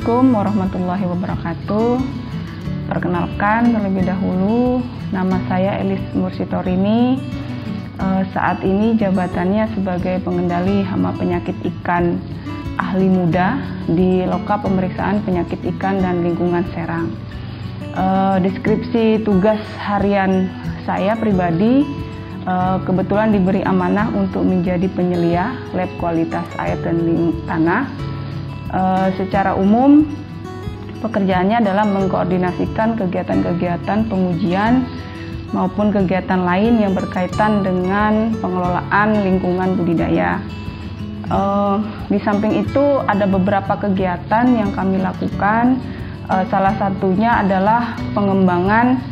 Assalamualaikum warahmatullahi wabarakatuh. Perkenalkan terlebih dahulu, nama saya Elis Mursitorini. Saat ini jabatannya sebagai pengendali hama penyakit ikan ahli muda di Loka Pemeriksaan Penyakit Ikan dan Lingkungan Serang. Deskripsi tugas harian saya pribadi, kebetulan diberi amanah untuk menjadi penyelia lab kualitas air dan tanah. Secara umum, pekerjaannya adalah mengkoordinasikan kegiatan-kegiatan pengujian maupun kegiatan lain yang berkaitan dengan pengelolaan lingkungan budidaya. Di samping itu ada beberapa kegiatan yang kami lakukan. Salah satunya adalah pengembangan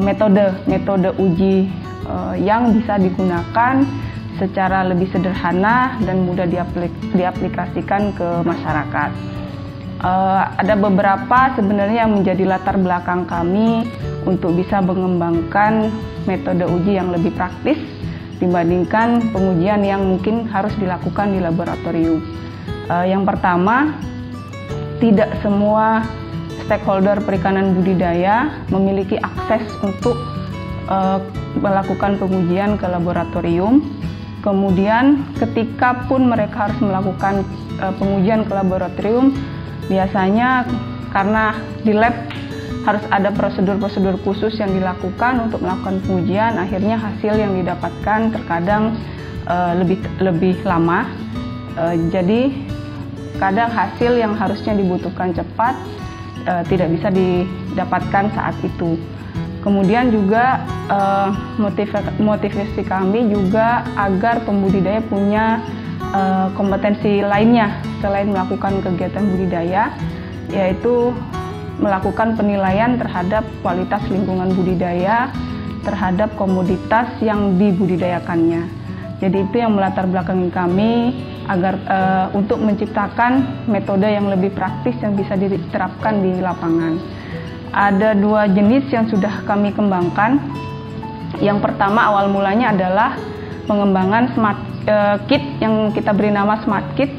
metode uji yang bisa digunakan secara lebih sederhana dan mudah diaplikasikan ke masyarakat. Ada beberapa sebenarnya yang menjadi latar belakang kami untuk bisa mengembangkan metode uji yang lebih praktis dibandingkan pengujian yang mungkin harus dilakukan di laboratorium. Yang pertama, tidak semua stakeholder perikanan budidaya memiliki akses untuk melakukan pengujian ke laboratorium. Kemudian ketika pun mereka harus melakukan pengujian ke laboratorium, biasanya karena di lab harus ada prosedur-prosedur khusus yang dilakukan untuk melakukan pengujian, akhirnya hasil yang didapatkan terkadang lebih lama. Jadi kadang hasil yang harusnya dibutuhkan cepat tidak bisa didapatkan saat itu. Kemudian juga motivasi kami juga agar pembudidaya punya kompetensi lainnya selain melakukan kegiatan budidaya, yaitu melakukan penilaian terhadap kualitas lingkungan budidaya terhadap komoditas yang dibudidayakannya. Jadi itu yang melatar belakangi kami agar untuk menciptakan metode yang lebih praktis yang bisa diterapkan di lapangan. Ada dua jenis yang sudah kami kembangkan. Yang pertama awal mulanya adalah pengembangan smart kit yang kita beri nama smart kit.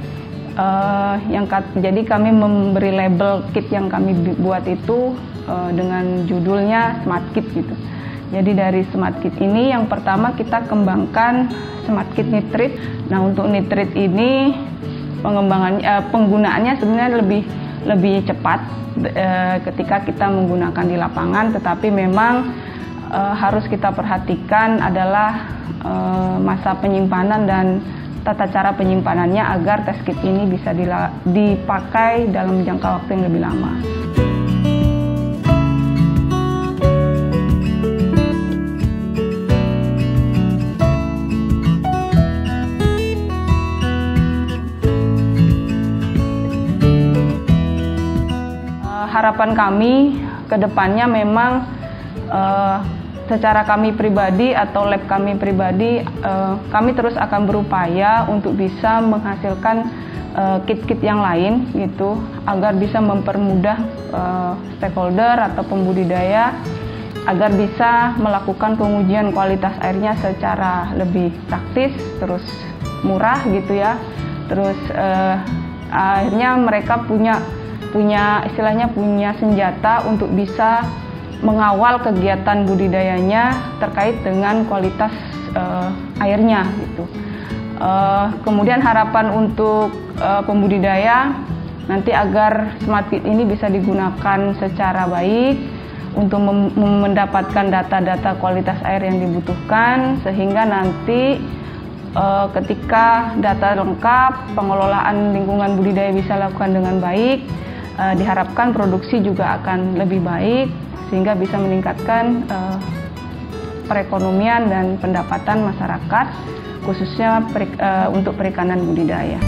Jadi kami memberi label kit yang kami buat itu dengan judulnya smart kit gitu. Jadi dari smart kit ini yang pertama kita kembangkan smart kit nitrit. Nah, untuk nitrit ini penggunaannya sebenarnya lebih cepat ketika kita menggunakan di lapangan, tetapi memang harus kita perhatikan adalah masa penyimpanan dan tata cara penyimpanannya agar test kit ini bisa dipakai dalam jangka waktu yang lebih lama. Harapan kami ke depannya memang secara kami pribadi atau lab kami pribadi, kami terus akan berupaya untuk bisa menghasilkan kit-kit yang lain gitu, agar bisa mempermudah stakeholder atau pembudidaya agar bisa melakukan pengujian kualitas airnya secara lebih praktis, terus murah gitu ya. Terus akhirnya mereka punya senjata untuk bisa mengawal kegiatan budidayanya terkait dengan kualitas airnya gitu. Kemudian harapan untuk pembudidaya nanti agar smart kit ini bisa digunakan secara baik untuk mendapatkan data-data kualitas air yang dibutuhkan, sehingga nanti ketika data lengkap, pengelolaan lingkungan budidaya bisa dilakukan dengan baik, diharapkan produksi juga akan lebih baik sehingga bisa meningkatkan perekonomian dan pendapatan masyarakat khususnya untuk perikanan budidaya.